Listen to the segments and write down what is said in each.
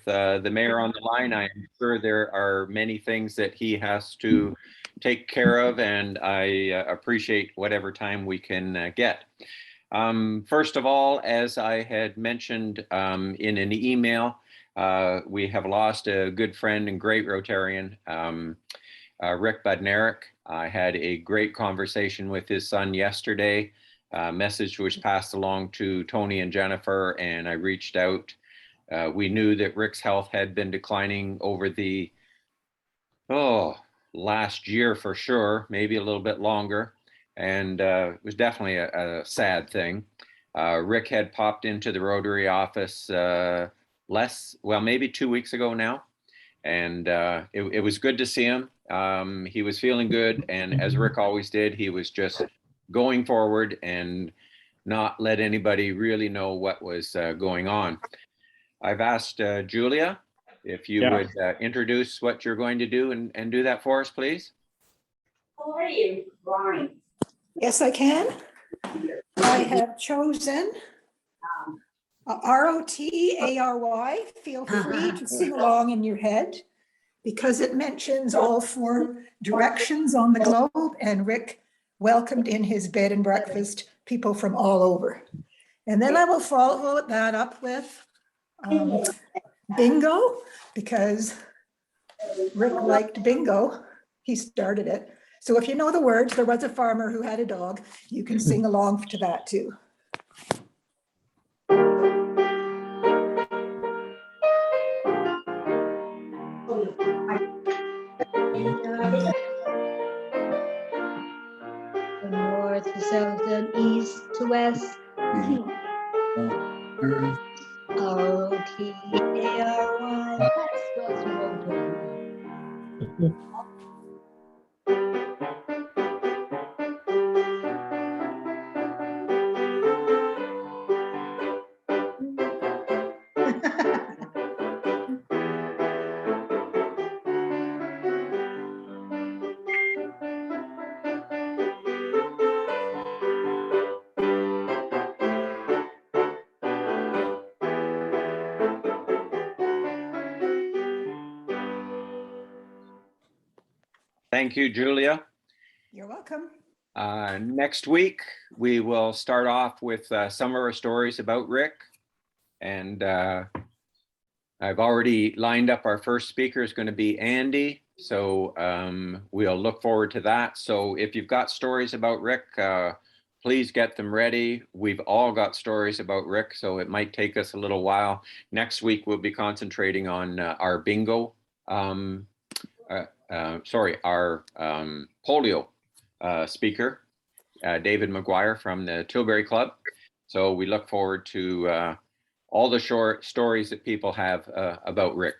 the mayor on the line. I am sure there are many things that he has to take care of, and I appreciate whatever time we can get. First of all, as I had mentioned in an email, we have lost a good friend and great Rotarian, Rick Budnarick. I had a great conversation with his son yesterday. Message was passed along to Tony and Jennifer, and I reached out. We knew that Rick's health had been declining over the last year for sure, maybe a little bit longer, and it was definitely a sad thing. Rick had popped into the Rotary office maybe 2 weeks ago now, and it was good to see him. He was feeling good, and as Rick always did, he was just going forward and not let anybody really know what was going on. I've asked Julia if you would introduce what you're going to do and do that for us, please. How are you, Ronnie? Yes, I can. I have chosen ROTARY. Feel free to sing along in your head because it mentions all 4 directions on the globe, and Rick welcomed in his bed and breakfast people from all over. And then I will follow that up with bingo, because Rick liked bingo. He started it. So if you know the words, there was a farmer who had a dog. You can sing along to that too. From north to south and east to west. ROTARY. That spells Rotary. Thank you, Julia. You're welcome. Next week, we will start off with some of our stories about Rick. And I've already lined up our first speaker is going to be Andy. So we'll look forward to that. So if you've got stories about Rick, please get them ready. We've all got stories about Rick, so it might take us a little while. Next week, we'll be concentrating on our bingo. Our polio speaker, David McGuire from the Tilbury Club. So we look forward to all the short stories that people have about Rick.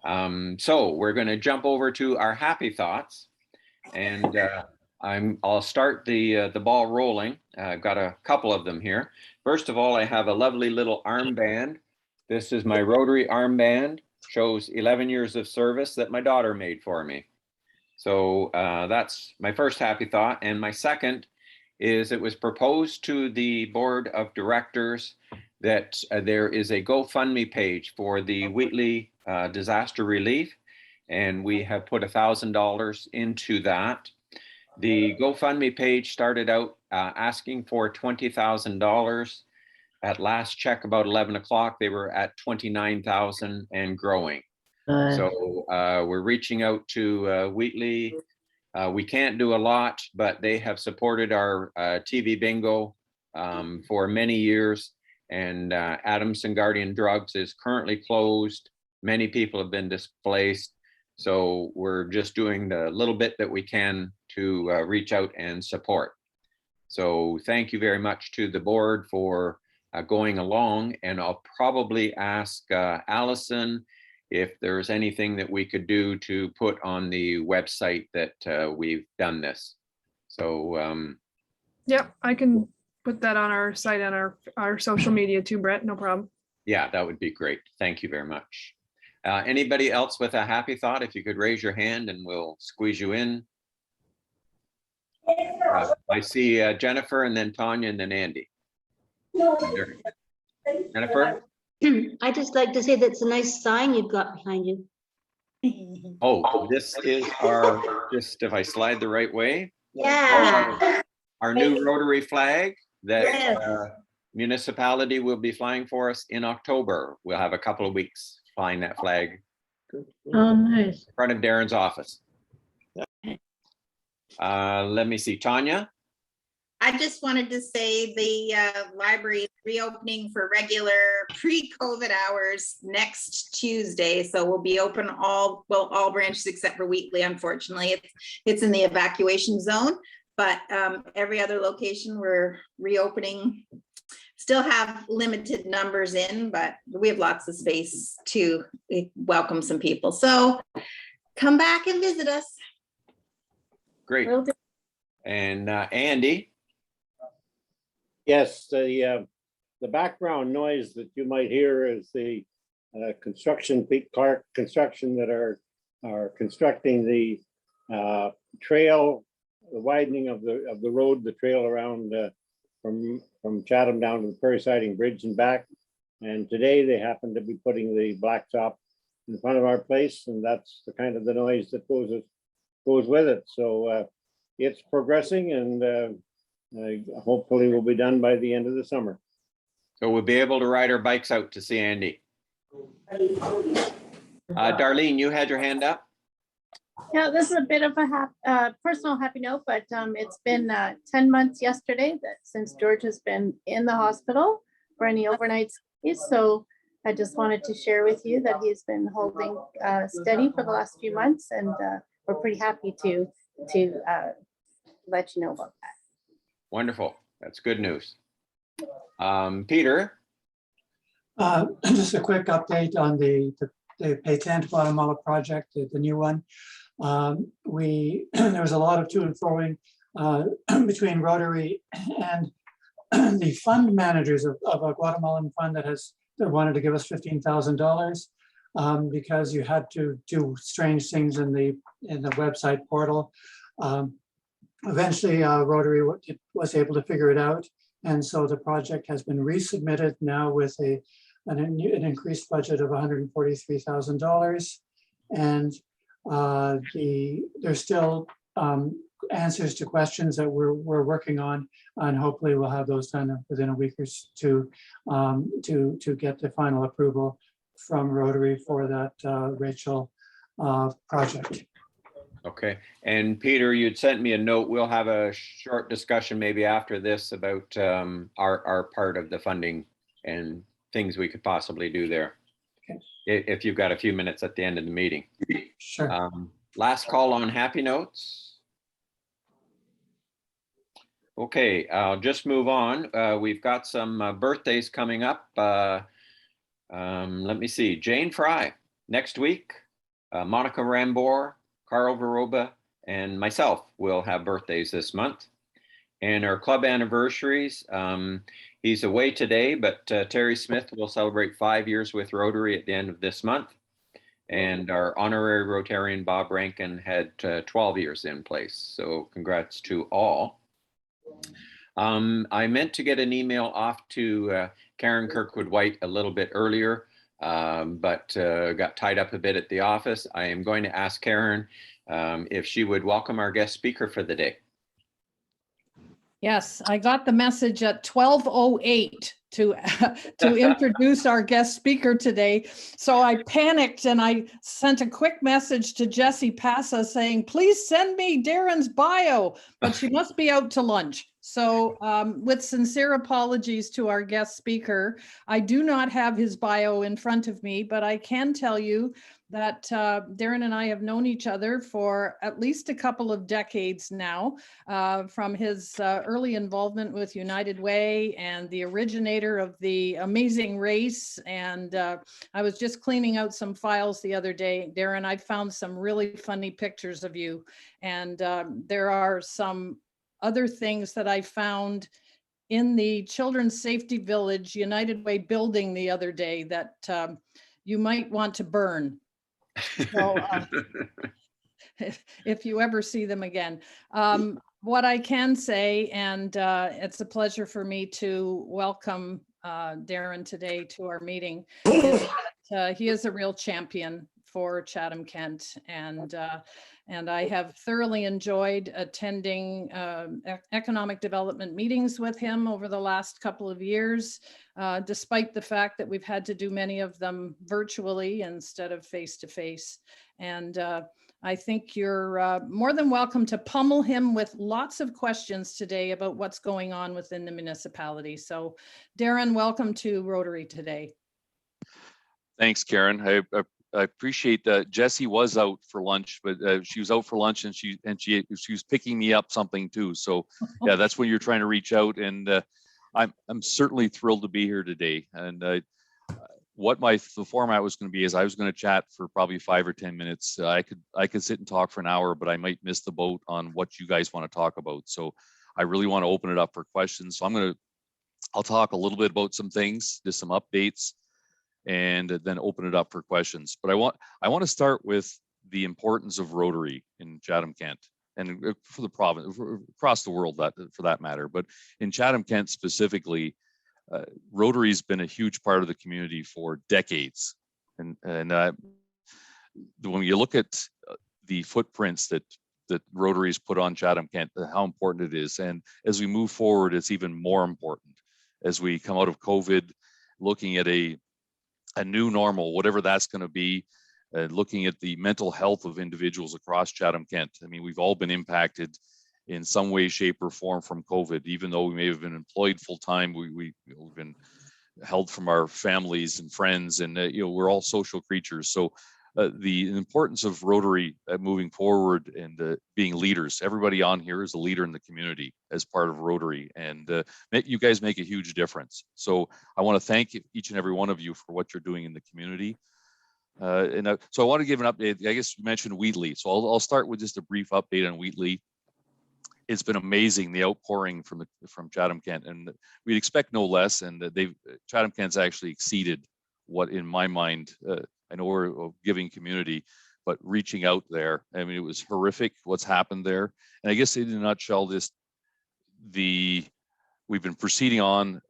So we're going to jump over to our happy thoughts, and I'll start the ball rolling. I've got a couple of them here. First of all, I have a lovely little armband. This is my Rotary armband. Shows 11 years of service that my daughter made for me. So that's my first happy thought. And my second is it was proposed to the board of directors that there is a GoFundMe page for the Wheatley disaster relief. And we have put $1,000 into that. The GoFundMe page started out asking for $20,000. At last check, about 11 o'clock, they were at 29,000 and growing. So we're reaching out to Wheatley. We can't do a lot, but they have supported our TV bingo for many years. And Adamson Guardian Drugs is currently closed. Many people have been displaced. So we're just doing the little bit that we can to reach out and support. So thank you very much to the board for going along, and I'll probably ask Allison if there's anything that we could do to put on the website that we've done this. So yep, I can put that on our site and our social media too, Brett, no problem. Yeah, that would be great. Thank you very much. Anybody else with a happy thought, if you could raise your hand and we'll squeeze you in. I see Jennifer and then Tanya and then Andy. Jennifer? I just like to say that's a nice sign you've got behind you. Oh, this is our, just if I slide the right way, Yeah. our new Rotary flag that Yes. municipality will be flying for us in October. We'll have a couple of weeks flying that flag Oh, nice. in front of Darren's office. Let me see, Tanya. I just wanted to say the library is reopening for regular pre-COVID hours next Tuesday. So we'll be open all branches except for Wheatley, unfortunately. It's in the evacuation zone, but every other location we're reopening. Still have limited numbers in, but we have lots of space to welcome some people. So come back and visit us. Great. And Andy. Yes, the background noise that you might hear is the construction that are constructing the trail, the widening of the road, the trail around from Chatham down to the Prairie Siding Bridge and back. And today they happen to be putting the blacktop in front of our place, and that's the kind of the noise that goes with it. So it's progressing, and hopefully will be done by the end of the summer. So we'll be able to ride our bikes out to see Andy. Darlene, you had your hand up. Yeah, this is a bit of a personal happy note, but it's been 10 months yesterday since George has been in the hospital for any overnight stays. So I just wanted to share with you that he's been holding steady for the last few months, and we're pretty happy to let you know about that. Wonderful. That's good news. Peter. Just a quick update on the Pints Guatemala project, the new one. There was a lot of to and froing between Rotary and the fund managers of a Guatemalan fund that wanted to give us $15,000 because you had to do strange things in the website portal. Eventually, Rotary was able to figure it out, and so the project has been resubmitted now with an increased budget of $143,000, and there's still answers to questions that we're working on, and hopefully we'll have those done within a week or two to get the final approval from Rotary for that Rachel project. Okay. And Peter, you'd sent me a note. We'll have a short discussion maybe after this about our part of the funding and things we could possibly do there. Okay. If you've got a few minutes at the end of the meeting. Sure. Last call on happy notes. Okay, I'll just move on. We've got some birthdays coming up. Let me see. Jane Fry next week. Monica Rambor, Carl Veroba, and myself will have birthdays this month. And our club anniversaries, he's away today, but Terry Smith will celebrate 5 years with Rotary at the end of this month. And our honorary Rotarian Bob Rankin had 12 years in place. So congrats to all. I meant to get an email off to Karen Kirkwood White a little bit earlier, but got tied up a bit at the office. I am going to ask Karen if she would welcome our guest speaker for the day. Yes, I got the message at 12:08 to introduce our guest speaker today. So I panicked and I sent a quick message to Jessie Passa saying, please send me Darren's bio, but she must be out to lunch. So with sincere apologies to our guest speaker, I do not have his bio in front of me, but I can tell you that Darren and I have known each other for at least a couple of decades now, from his early involvement with United Way and the originator of the Amazing Race. And I was just cleaning out some files the other day, Darren. I found some really funny pictures of you. And there are some other things that I found in the Children's Safety Village United Way building the other day that you might want to burn. So, if you ever see them again. What I can say, and it's a pleasure for me to welcome Darren today to our meeting is that he is a real champion for Chatham Kent, and I have thoroughly enjoyed attending economic development meetings with him over the last couple of years, despite the fact that we've had to do many of them virtually instead of face to face. And I think you're more than welcome to pummel him with lots of questions today about what's going on within the municipality. So Darren, welcome to Rotary today. Thanks, Karen. I appreciate that. Jessie was out for lunch, but she was out for lunch and she was picking me up something too. So yeah, that's when you're trying to reach out, and I'm certainly thrilled to be here today. And what the format was going to be is I was going to chat for probably 5 or 10 minutes. I could sit and talk for an hour, but I might miss the boat on what you guys want to talk about. So I really want to open it up for questions. So I'll talk a little bit about some things, just some updates, and then open it up for questions. But I want to start with the importance of Rotary in Chatham Kent and for the province, across the world, for that matter. But in Chatham Kent specifically, Rotary's been a huge part of the community for decades. And when you look at the footprints that Rotary's put on Chatham Kent, how important it is. And as we move forward, it's even more important as we come out of COVID, looking at a new normal, whatever that's going to be, looking at the mental health of individuals across Chatham Kent. I mean, we've all been impacted in some way, shape, or form from COVID. Even though we may have been employed full time, we've been held from our families and friends, and we're all social creatures. So the importance of Rotary moving forward and being leaders. Everybody on here is a leader in the community as part of Rotary, and you guys make a huge difference. So I want to thank each and every one of you for what you're doing in the community. So I want to give an update. I guess you mentioned Wheatley, so I'll start with just a brief update on Wheatley. It's been amazing, the outpouring from Chatham Kent, and we'd expect no less. And Chatham Kent's actually exceeded what, in my mind, I know we're a giving community, but reaching out there, I mean, it was horrific what's happened there. And I guess in a nutshell, we've been proceeding on.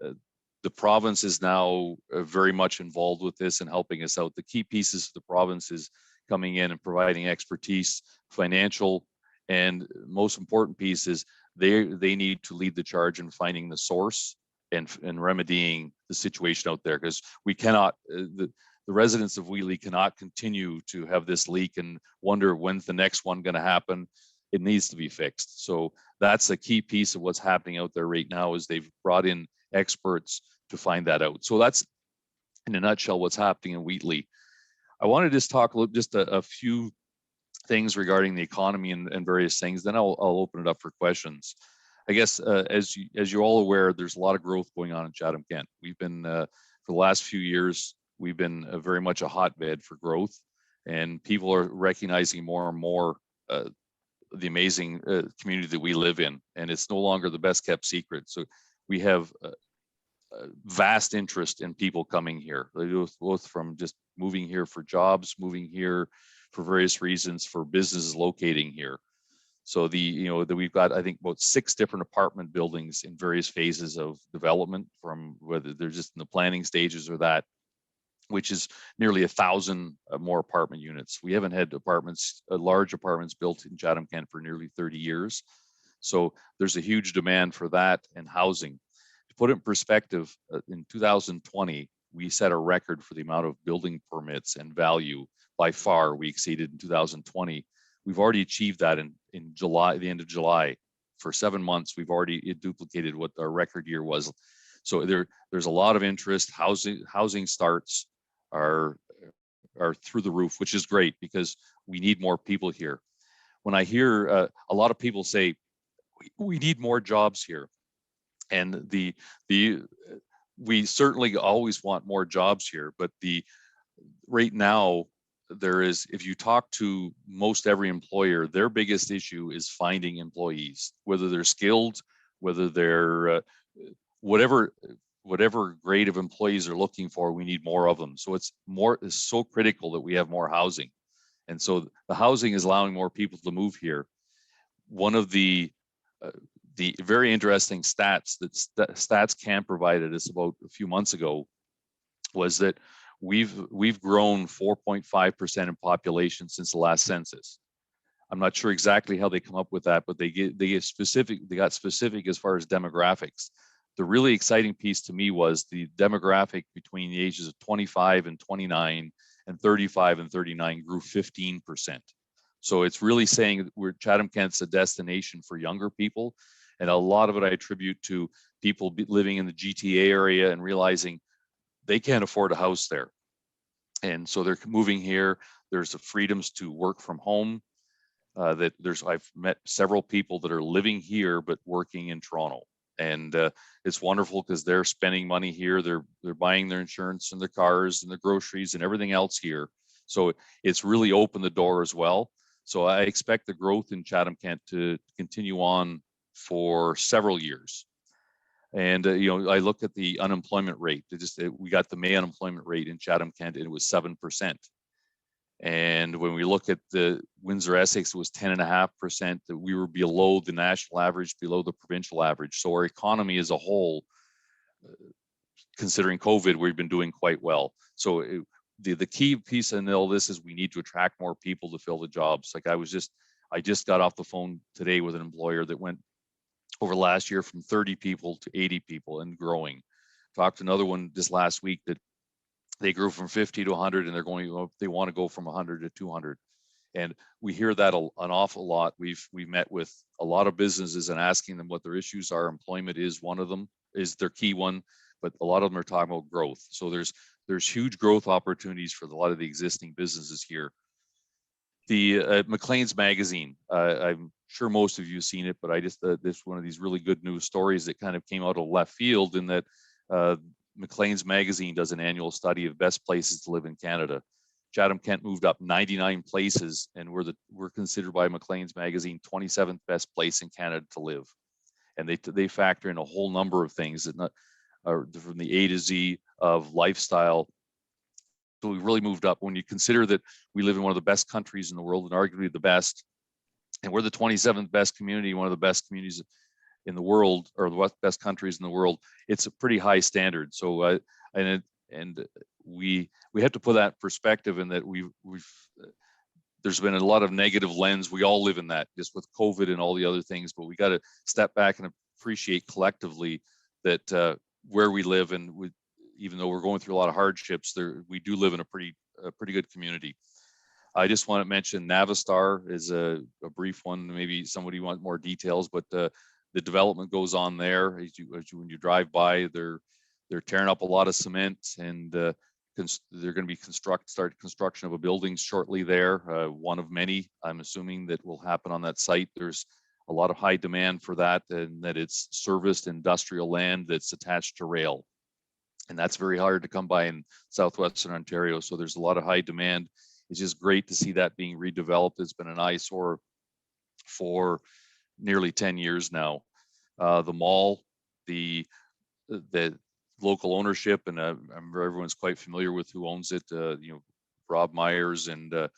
The province is now very much involved with this and helping us out. The key pieces of the province is coming in and providing expertise, financial, and most important piece is they need to lead the charge in finding the source and remedying the situation out there, because we cannot, the residents of Wheatley cannot continue to have this leak and wonder when's the next one going to happen. It needs to be fixed. So that's a key piece of what's happening out there right now, is they've brought in experts to find that out. So that's in a nutshell what's happening in Wheatley. I want to just talk a few things regarding the economy and various things, then I'll open it up for questions. I guess as you're all aware, there's a lot of growth going on in Chatham Kent. We've been for the last few years, we've been very much a hotbed for growth, and people are recognizing more and more the amazing community that we live in, and it's no longer the best kept secret. So we have vast interest in people coming here, both from just moving here for jobs, moving here for various reasons, for businesses locating here. So we've got, I think, about 6 different apartment buildings in various phases of development, from whether they're just in the planning stages or that, which is nearly 1,000 more apartment units. We haven't had large apartments built in Chatham Kent for nearly 30 years. So there's a huge demand for that and housing. To put it in perspective, in 2020, we set a record for the amount of building permits and value. By far, we exceeded in 2020. We've already achieved that in July, the end of July. For 7 months, we've already duplicated what our record year was. So there's a lot of interest. Housing starts are through the roof, which is great because we need more people here. When I hear a lot of people say, we need more jobs here, and we certainly always want more jobs here, but right now, if you talk to most every employer, their biggest issue is finding employees, whether they're skilled, whether they're whatever grade of employees they're looking for, we need more of them. So it's so critical that we have more housing. And so the housing is allowing more people to move here. One of the the very interesting stats that Stats Can provided us about a few months ago was that we've grown 4.5% in population since the last census. I'm not sure exactly how they come up with that, but they got specific as far as demographics. The really exciting piece to me was the demographic between the ages of 25 and 29 and 35 and 39 grew 15%. So it's really saying that Chatham Kent's a destination for younger people. And a lot of it I attribute to people living in the GTA area and realizing they can't afford a house there. And so they're moving here. There's the freedoms to work from home. I've met several people that are living here but working in Toronto. And it's wonderful because they're spending money here. They're buying their insurance and their cars and their groceries and everything else here. So it's really opened the door as well. So I expect the growth in Chatham Kent to continue on for several years. And I look at the unemployment rate. We got the May unemployment rate in Chatham Kent, and it was 7%. And when we look at the Windsor Essex, it was 10.5%. That we were below the national average, below the provincial average. So our economy as a whole, considering COVID, we've been doing quite well. So the key piece in all this is we need to attract more people to fill the jobs. Like I just got off the phone today with an employer that went over last year from 30 people to 80 people and growing. Talked to another one just last week that they grew from 50 to 100 and they want to go from 100 to 200. And we hear that an awful lot. We've met with a lot of businesses and asking them what their issues are. Employment is one of them, is their key one, but a lot of them are talking about growth. So there's huge growth opportunities for a lot of the existing businesses here. The Maclean's magazine, I'm sure most of you have seen it, but this one of these really good news stories that kind of came out of left field in that Maclean's magazine does an annual study of best places to live in Canada. Chatham Kent moved up 99 places, and we're considered by Maclean's magazine 27th best place in Canada to live. And they factor in a whole number of things that are from the A to Z of lifestyle. So we really moved up. When you consider that we live in one of the best countries in the world, and arguably the best, and we're the 27th best community, one of the best communities in the world, or the best countries in the world, it's a pretty high standard. So we have to put that in perspective, in that there's been a lot of negative lens. We all live in that, just with COVID and all the other things, but we got to step back and appreciate collectively that where we live, and even though we're going through a lot of hardships, we do live in a pretty good community. I just want to mention Navistar is a brief one. Maybe somebody wants more details, but the development goes on there. When you drive by, they're tearing up a lot of cement, and they're going to be start construction of a building shortly there. One of many, I'm assuming, that will happen on that site. There's a lot of high demand for that, and that it's serviced industrial land that's attached to rail. And that's very hard to come by in southwestern Ontario. So there's a lot of high demand. It's just great to see that being redeveloped. It's been an eyesore for nearly 10 years now. The mall, the local ownership, and I'm sure everyone's quite familiar with who owns it. Rob Myers and a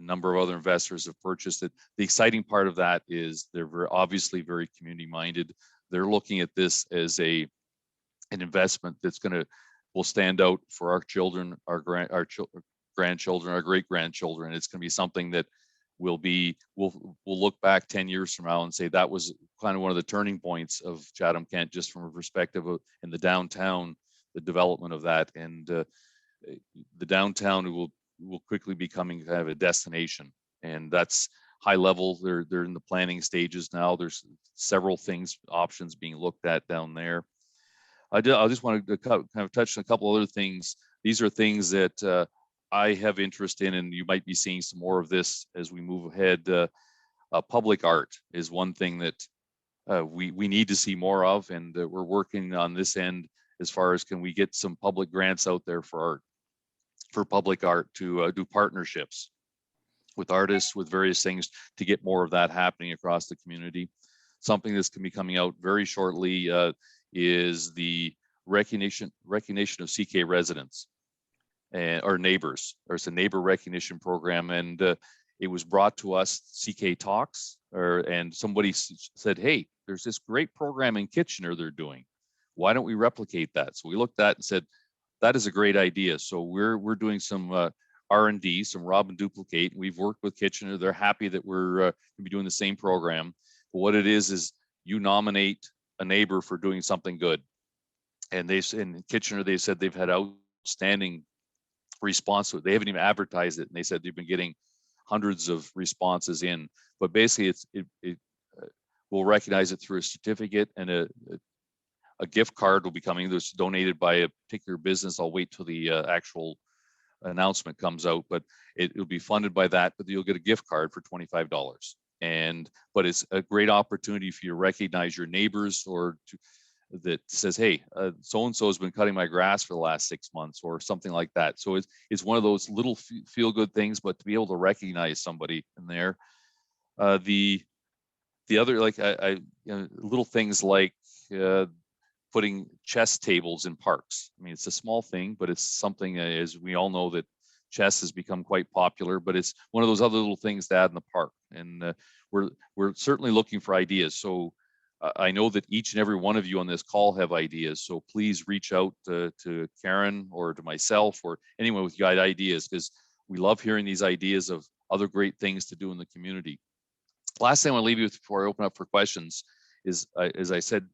number of other investors have purchased it. The exciting part of that is they're obviously very community minded. They're looking at this as an investment that's will stand out for our children, our grandchildren, our great grandchildren. It's going to be something that we'll look back 10 years from now and say that was kind of one of the turning points of Chatham Kent, just from a perspective of in the downtown, the development of that, and the downtown will quickly becoming kind of a destination, and that's high level. They're in the planning stages now. There's several options being looked at down there. I just wanted to kind of touch on a couple other things. These are things that I have interest in, and you might be seeing some more of this as we move ahead. Public art is one thing that we need to see more of, and we're working on this end as far as can we get some public grants out there for public art to do partnerships with artists, with various things, to get more of that happening across the community. Something that's going to be coming out very shortly is the recognition of CK residents or neighbors. There's a neighbor recognition program, and it was brought to us. CK Talks and somebody said, hey, there's this great program in Kitchener they're doing. Why don't we replicate that? So we looked at it and said, that is a great idea. So we're doing some R&D, some rob and duplicate. We've worked with Kitchener. They're happy that we're going to be doing the same program. But what it is you nominate a neighbor for doing something good. And in Kitchener, they said they've had outstanding response to it. They haven't even advertised it. And they said they've been getting hundreds of responses in. But basically, we'll recognize it through a certificate, and a gift card will be coming. That's donated by a particular business. I'll wait till the actual announcement comes out, but it'll be funded by that. But you'll get a gift card for $25. But it's a great opportunity for you to recognize your neighbors, or that says, hey, so-and-so has been cutting my grass for the last 6 months, or something like that. So it's one of those little feel-good things, but to be able to recognize somebody in there. The other, like, little things like putting chess tables in parks. I mean, it's a small thing, but it's something, as we all know, that chess has become quite popular, but it's one of those other little things to add in the park. And we're certainly looking for ideas. So I know that each and every one of you on this call have ideas. So please reach out to Karen or to myself or anyone with guide ideas, because we love hearing these ideas of other great things to do in the community. Last thing I want to leave you with before I open up for questions is, as I said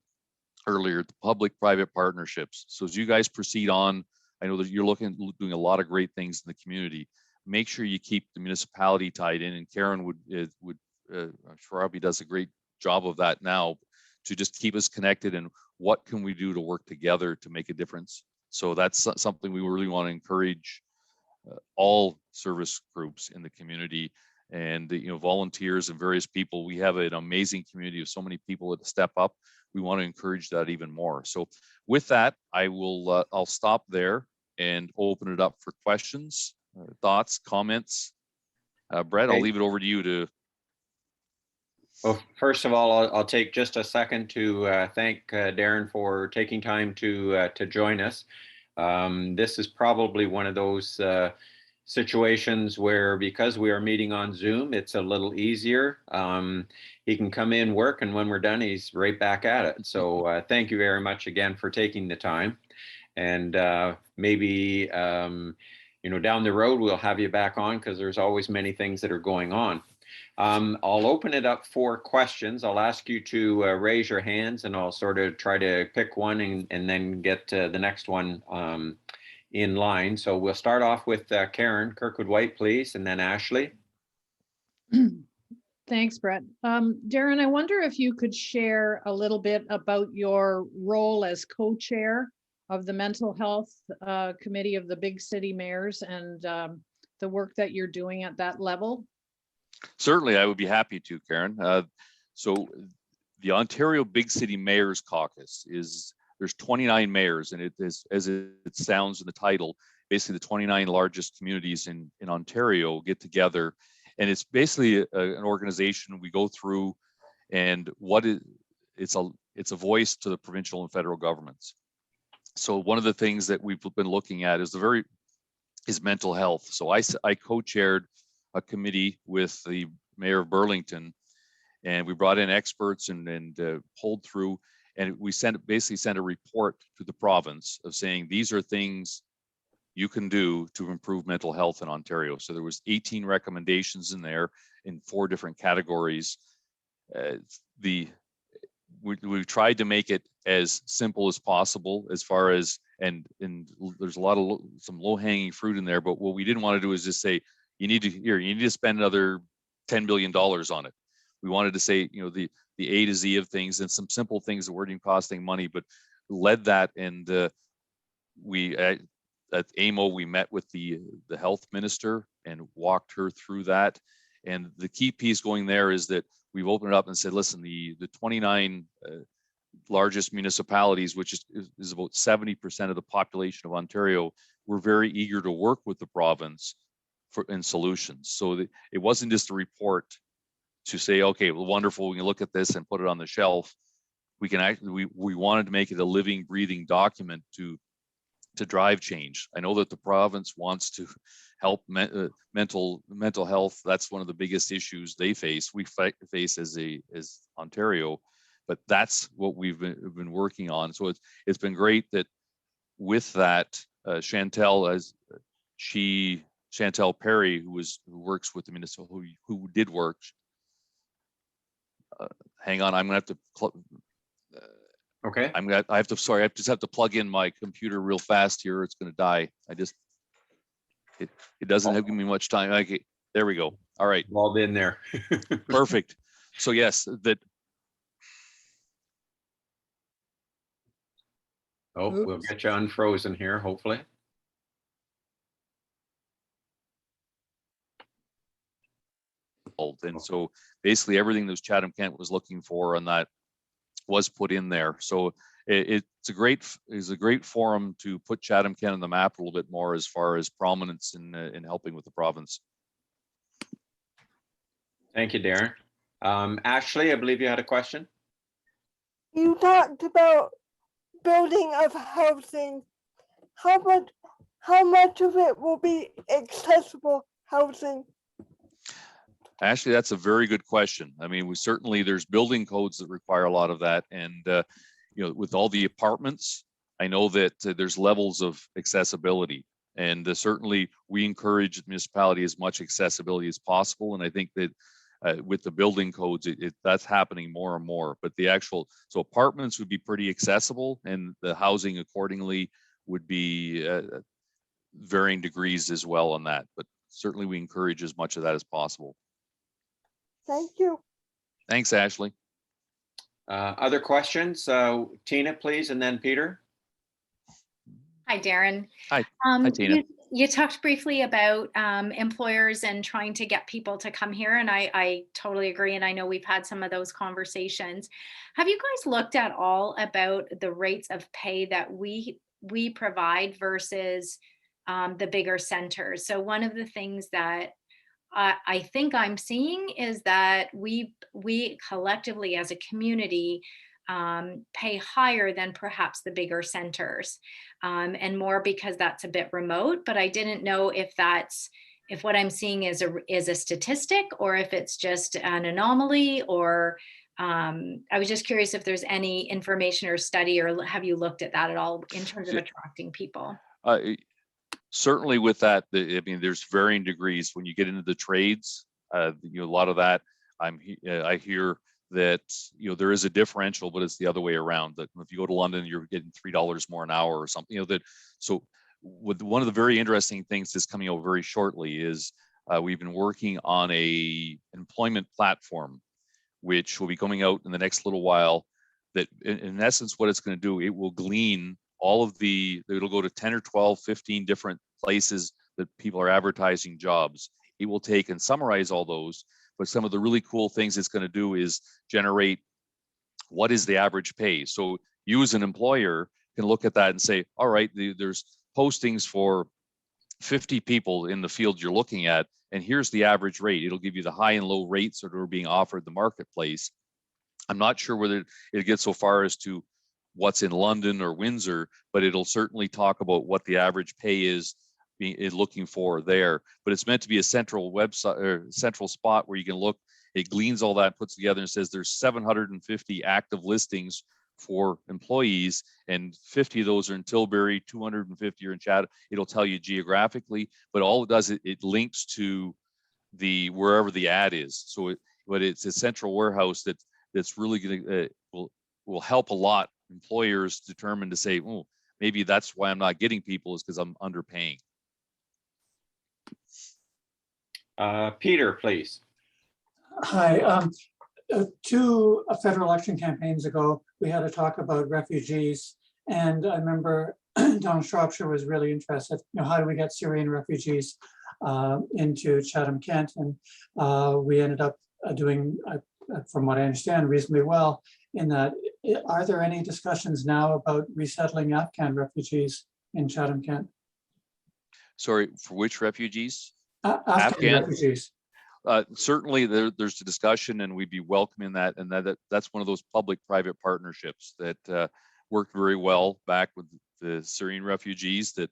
earlier, the public-private partnerships. So as you guys proceed on, I know that you're doing a lot of great things in the community. Make sure you keep the municipality tied in, and Karen would I'm sure Abby does a great job of that now, to just keep us connected, and what can we do to work together to make a difference. So that's something we really want to encourage all service groups in the community, and volunteers and various people. We have an amazing community of so many people that step up. We want to encourage that even more. So with that, I'll stop there and open it up for questions, thoughts, comments. Brett, I'll leave it over to you to. Well, first of all, I'll take just a second to thank Darren for taking time to join us. This is probably one of those situations where, because we are meeting on Zoom, it's a little easier. He can come in, work, and when we're done, he's right back at it. So thank you very much again for taking the time. And maybe, down the road, we'll have you back on, because there's always many things that are going on. I'll open it up for questions. I'll ask you to raise your hands, and I'll sort of try to pick one and then get the next one in line. So we'll start off with Karen Kirkwood-White, please, and then Ashley. Thanks, Brett. Darren, I wonder if you could share a little bit about your role as co-chair of the Mental Health Committee of the Big City Mayors, and the work that you're doing at that level. Certainly, I would be happy to, Karen. So the Ontario Big City Mayors Caucus there's 29 mayors, and it is, as it sounds in the title, basically the 29 largest communities in Ontario get together, and it's basically an organization we go through, and it's a voice to the provincial and federal governments. So one of the things that we've been looking at is mental health. So I co-chaired a committee with the mayor of Burlington, and we brought in experts and pulled through, and we basically sent a report to the province of saying, these are things you can do to improve mental health in Ontario. So there was 18 recommendations in there in 4 different categories. We tried to make it as simple as possible, as far as, and there's some low-hanging fruit in there, but what we didn't want to do is just say, you need to spend another $10 billion on it. We wanted to say, the A to Z of things, and some simple things that weren't even costing money, but led that. And at AMO, we met with the health minister and walked her through that. And the key piece going there is that we've opened it up and said, listen, the 29 largest municipalities, which is about 70% of the population of Ontario, we're very eager to work with the province in solutions. So it wasn't just a report to say, okay, well, wonderful, we can look at this and put it on the shelf. We can actually, we wanted to make it a living, breathing document to to drive change. I know that the province wants to help mental health. That's one of the biggest issues they face. We face as Ontario, but that's what we've been working on. So it's been great that with that, Chantel Perry, who works with the municipal, who did work. Hang on, I'm gonna have to. Okay. I just have to plug in my computer real fast here. It's gonna die. It doesn't give me much time. Okay, there we go. All right. All in there. Perfect. So yes, We'll get you unfrozen here, hopefully. and so basically everything that Chatham Kent was looking for on that was put in there. So it's a great forum to put Chatham Kent on the map a little bit more as far as prominence in helping with the province. Thank you, Darren. Ashley, I believe you had a question. You talked about building of housing. How much of it will be accessible housing? Actually, that's a very good question. I mean, there's building codes that require a lot of that. And, with all the apartments, I know that there's levels of accessibility. And certainly we encourage the municipality as much accessibility as possible. And I think that with the building codes, that's happening more and more. But so apartments would be pretty accessible, and the housing accordingly would be varying degrees as well on that. But certainly we encourage as much of that as possible. Thank you. Thanks, Ashley. Other questions? Tina, please, and then Peter. Hi, Darren. Hi, Tina. You talked briefly about employers and trying to get people to come here, and I totally agree. And I know we've had some of those conversations. Have you guys looked at all about the rates of pay that we provide versus the bigger centers? So one of the things that I think I'm seeing is that we collectively as a community pay higher than perhaps the bigger centers, and more because that's a bit remote. But I didn't know if what I'm seeing is a statistic, or if it's just an anomaly, or I was just curious if there's any information or study, or have you looked at that at all in terms of attracting people? Certainly with that, I mean, there's varying degrees when you get into the trades. A lot of that I hear that there is a differential, but it's the other way around. That if you go to London, you're getting $3 more an hour or something. So with one of the very interesting things that's coming out very shortly is we've been working on a employment platform, which will be coming out in the next little while. That in essence, what it's going to do, it will glean it'll go to 10 or 12, 15 different places that people are advertising jobs. It will take and summarize all those, but some of the really cool things it's going to do is generate what is the average pay. So you as an employer can look at that and say, all right, there's postings for 50 people in the field you're looking at, and here's the average rate. It'll give you the high and low rates that are being offered the marketplace. I'm not sure whether it gets so far as to what's in London or Windsor, but it'll certainly talk about what the average pay is looking for there. But it's meant to be a central website or central spot where you can look. It gleans all that, puts together, and says there's 750 active listings for employees, and 50 of those are in Tilbury, 250 are in Chatham. It'll tell you geographically, but all it does, it links to wherever the ad is. So but it's a central warehouse that's really going to will help a lot employers determine to say, oh, maybe that's why I'm not getting people, is because I'm underpaying. Peter, please. Hi. 2 federal election campaigns ago, we had a talk about refugees, and I remember Donald Shropshire was really interested. How do we get Syrian refugees into Chatham Kent? And we ended up doing, from what I understand, reasonably well. In that, are there any discussions now about resettling Afghan refugees in Chatham Kent? Sorry, for which refugees? Afghan refugees. Certainly there's a discussion, and we'd be welcoming that. And that's one of those public-private partnerships that worked very well back the Syrian refugees that,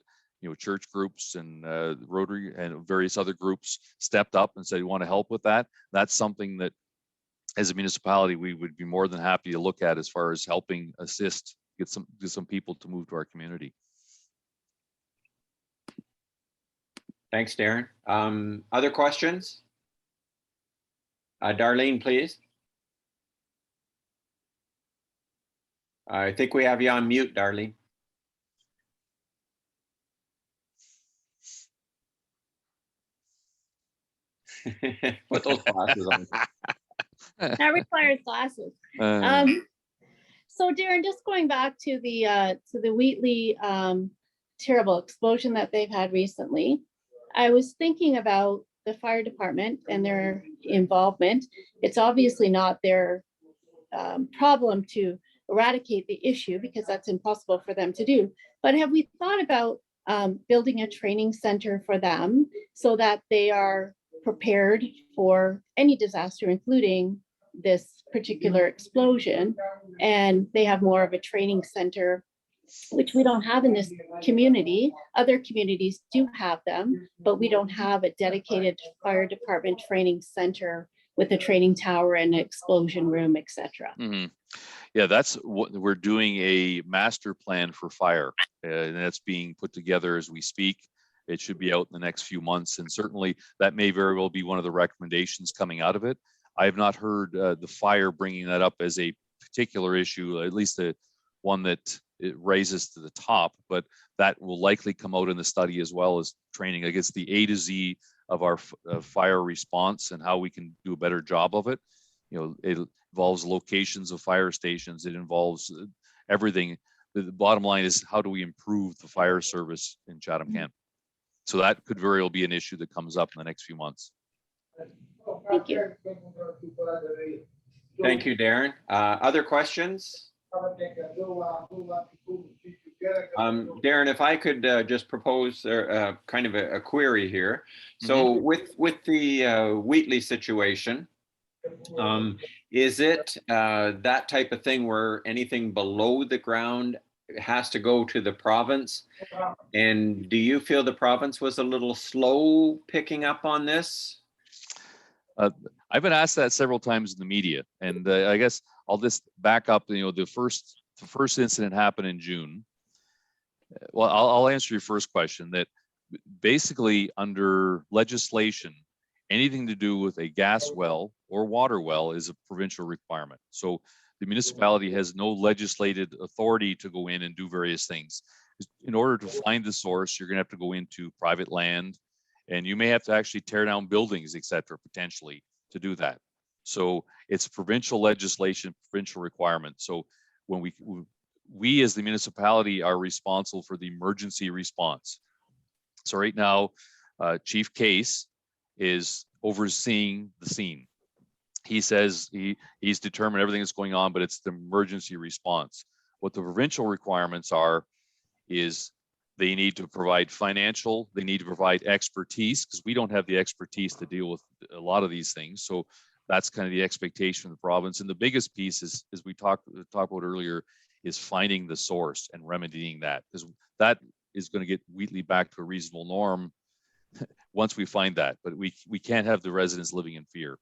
church groups and Rotary and various other groups stepped up and said, we want to help with that. That's something that as a municipality, we would be more than happy to look at as far as helping assist, get some people to move to our community. Thanks, Darren. Other questions? Darlene, please. I think we have you on mute, Darlene. Put those glasses on. That requires glasses. So Darren, just going back to the Wheatley terrible explosion that they've had recently, I was thinking about the fire department and their involvement. It's obviously not their problem to eradicate the issue because that's impossible for them to do. But have we thought about building a training center for them so that they are prepared for any disaster, including this particular explosion, and they have more of a training center, which we don't have in this community. Other communities do have them, but we don't have a dedicated fire department training center with a training tower and an explosion room, etc. Mm-hmm. Yeah, that's what we're doing, a master plan for fire, and that's being put together as we speak. It should be out in the next few months, and certainly that may very well be one of the recommendations coming out of it. I have not heard the fire bringing that up as a particular issue, at least the one that it raises to the top, but that will likely come out in the study as well as training. I guess the A to Z of our fire response and how we can do a better job of it. It involves locations of fire stations. It involves everything. The bottom line is, how do we improve the fire service in Chatham Kent? So that could very well be an issue that comes up in the next few months. Thank you. Thank you, Darren. Other questions? Darren, if I could just propose kind of a query here. So with the Wheatley situation, is it that type of thing where anything below the ground has to go to the province? And do you feel the province was a little slow picking up on this? I've been asked that several times in the media, and I guess I'll just back up. The first incident happened in June. Well, I'll answer your first question. That basically, under legislation, anything to do with a gas well or water well is a provincial requirement. So the municipality has no legislated authority to go in and do various things. In order to find the source, you're going to have to go into private land, and you may have to actually tear down buildings, etc., potentially to do that. So it's provincial legislation, provincial requirement. So when we as the municipality are responsible for the emergency response. So right now, Chief Case is overseeing the scene. He says he's determined everything that's going on, but it's the emergency response. What the provincial requirements are is they need to provide financial, they need to provide expertise, because we don't have the expertise to deal with a lot of these things. So that's kind of the expectation of the province. And the biggest piece is, as we talked about earlier, is finding the source and remedying that, because that is going to get Wheatley back to a reasonable norm once we find that. But we can't have the residents living in fear.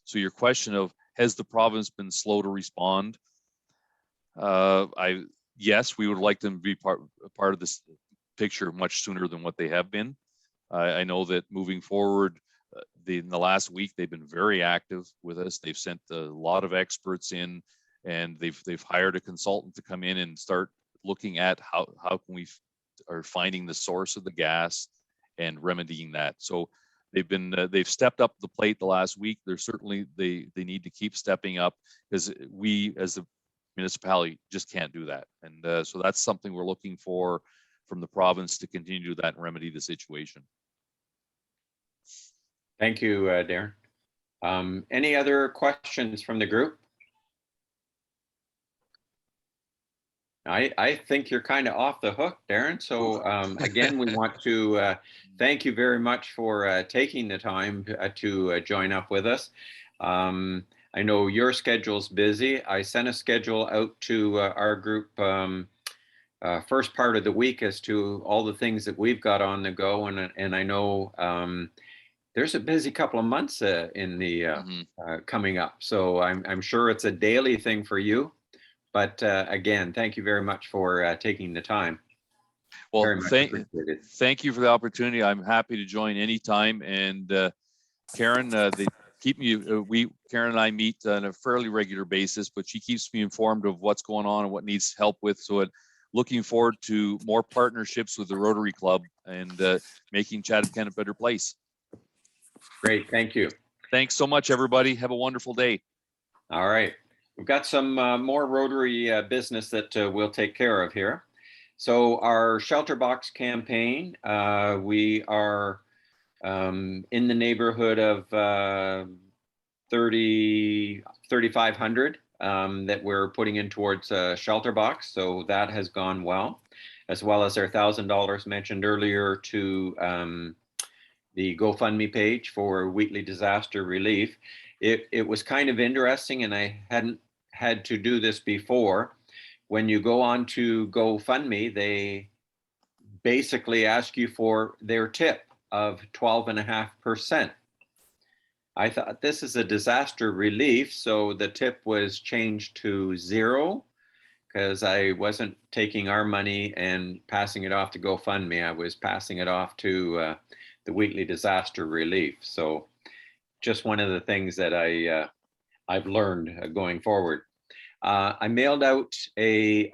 So your question of, has the province been slow to respond? Yes, we would like them to be part of this picture much sooner than what they have been. I know that moving forward, in the last week, they've been very active with us. They've sent a lot of experts in, and they've hired a consultant to come in and start looking at how can we are finding the source of the gas and remedying that. So they've stepped up the plate the last week. They're certainly they need to keep stepping up, because we as the municipality just can't do that. And so that's something we're looking for from the province, to continue to do that and remedy the situation. Thank you, Darren. Any other questions from the group? I think you're kind of off the hook, Darren. So again, we want to thank you very much for taking the time to join up with us. I know your schedule's busy. I sent a schedule out to our group first part of the week as to all the things that we've got on the go. And I know there's a busy couple of months in the coming up. So I'm sure it's a daily thing for you. But again, thank you very much for taking the time. Well, Very much appreciated. thank you for the opportunity. I'm happy to join anytime. And Karen, they keep me, Karen and I meet on a fairly regular basis, but she keeps me informed of what's going on and what needs help with. So looking forward to more partnerships with the Rotary Club and making Chatham Kent a better place. Great, thank you. Thanks so much, everybody. Have a wonderful day. All right, we've got some more Rotary business that we'll take care of here. So our shelter box campaign, we are in the neighborhood of 3,500 that we're putting in towards a shelter box. So that has gone well, as well as our $1,000 mentioned earlier to the GoFundMe page for Wheatley disaster relief. It was kind of interesting, and I hadn't had to do this before. When you go on to GoFundMe, they basically ask you for their tip of 12.5%. I thought this is a disaster relief, so the tip was changed to 0 because I wasn't taking our money and passing it off to GoFundMe. I was passing it off to the Wheatley disaster relief. So just one of the things that I've learned going forward. I mailed out a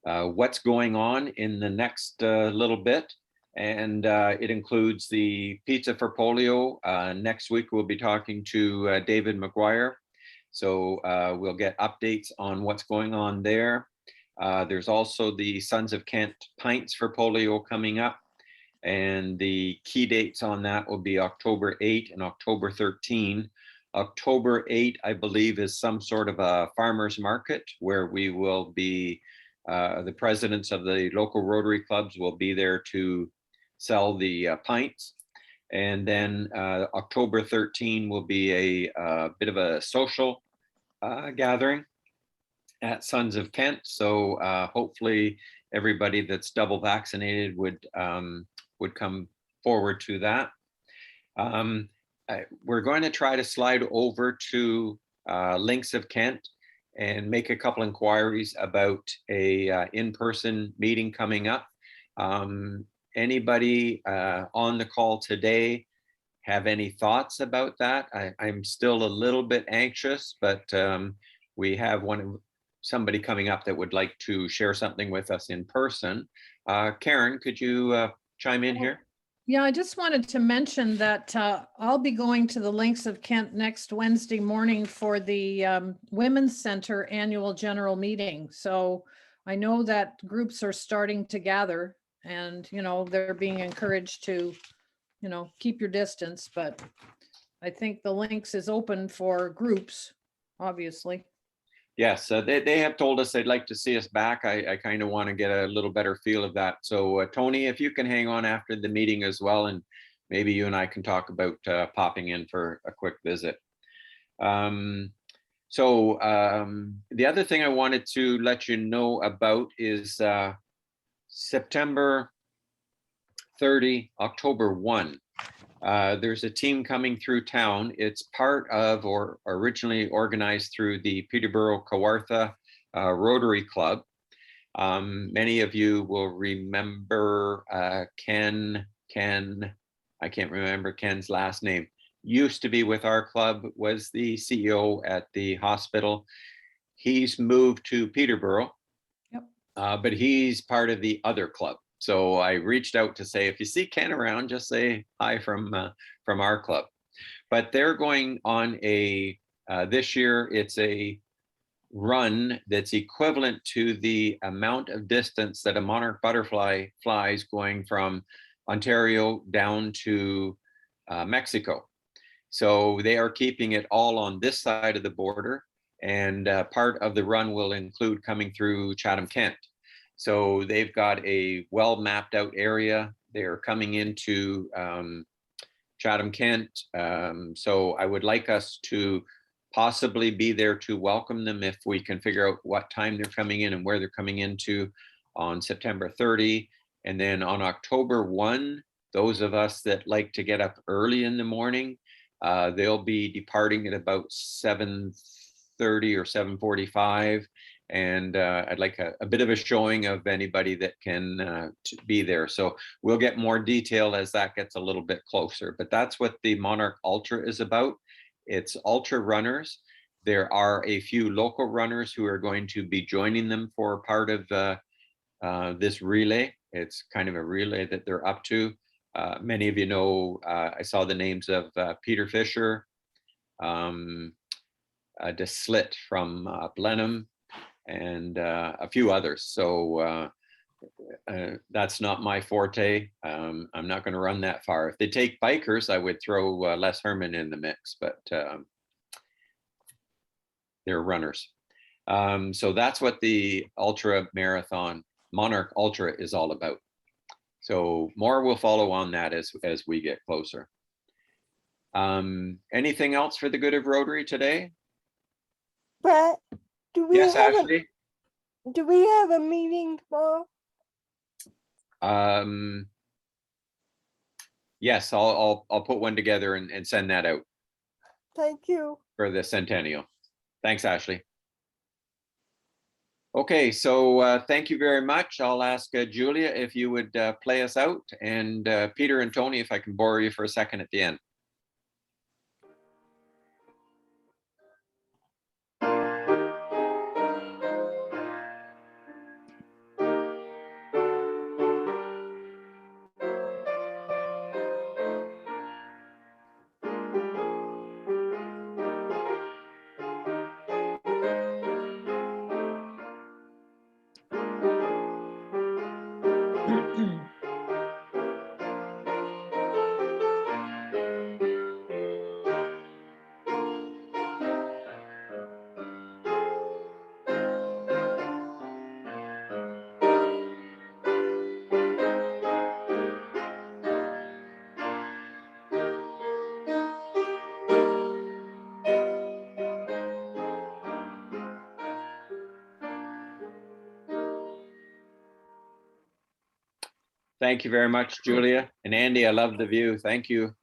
what's going on in the next little bit, and it includes the Pizza for Polio. Next week we'll be talking to David McGuire, so we'll get updates on what's going on there. There's also the Sons of Kent Pints for Polio coming up, and the key dates on that will be October 8 and October 13. October 8, I believe, is some sort of a farmer's market where we will be, the presidents of the local Rotary clubs will be there to sell the pints. And then October 13 will be a bit of a social gathering at Sons of Kent. So hopefully everybody that's double vaccinated would come forward to that. We're going to try to slide over to Links of Kent and make a couple inquiries about a in-person meeting coming up. Anybody on the call today have any thoughts about that? I'm still a little bit anxious, but we have somebody coming up that would like to share something with us in person. Karen, could you chime in here? Yeah, I just wanted to mention that I'll be going to the Links of Kent next Wednesday morning for the Women's Center annual general meeting. So I know that groups are starting to gather, and, you know, they're being encouraged to, you know, keep your distance, but I think the Links is open for groups, obviously. Yes, they have told us they'd like to see us back. I kind of want to get a little better feel of that. So Tony, if you can hang on after the meeting as well, and maybe you and I can talk about popping in for a quick visit. The other thing I wanted to let you know about is September 30, October 1. There's a team coming through town. It's part of, or originally organized through, the Peterborough Kawartha Rotary Club. Many of you will remember Ken, I can't remember Ken's last name, used to be with our club, was the CEO at the hospital. He's moved to Peterborough, yep. But he's part of the other club. So I reached out to say, if you see Ken around, just say hi from our club. But they're going on this year, it's a run that's equivalent to the amount of distance that a monarch butterfly flies going from Ontario down to Mexico. So they are keeping it all on this side of the border, and part of the run will include coming through Chatham Kent. So they've got a well mapped out area. They're coming into Chatham Kent. So I would like us to possibly be there to welcome them if we can figure out what time they're coming in and where they're coming into on September 30. And then on October 1, those of us that like to get up early in the morning, they'll be departing at about 7:30 or 7:45. And I'd like a bit of a showing of anybody that can be there. So we'll get more detail as that gets a little bit closer. But that's what the Monarch Ultra is about. It's ultra runners. There are a few local runners who are going to be joining them for part of this relay. It's kind of a relay that they're up to. Many of you know, I saw the names of Peter Fisher, DeSlit from Blenheim, and a few others. So that's not my forte. I'm not going to run that far. If they take bikers, I would throw Les Herman in the mix, but they're runners. So that's what the ultra marathon, Monarch Ultra, is all about. So more will follow on that as we get closer. Anything else for the good of Rotary today? Brett, do we Yes, have Ashley. do we have a meeting tomorrow? Yes, I'll put one together and send that out Thank you. for the centennial. Thanks, Ashley. Okay, so thank you very much. I'll ask Julia if you would play us out, and Peter and Tony, if I can borrow you for a second at the end. Thank you very much, Julia. And Andy, I love the view. Thank you.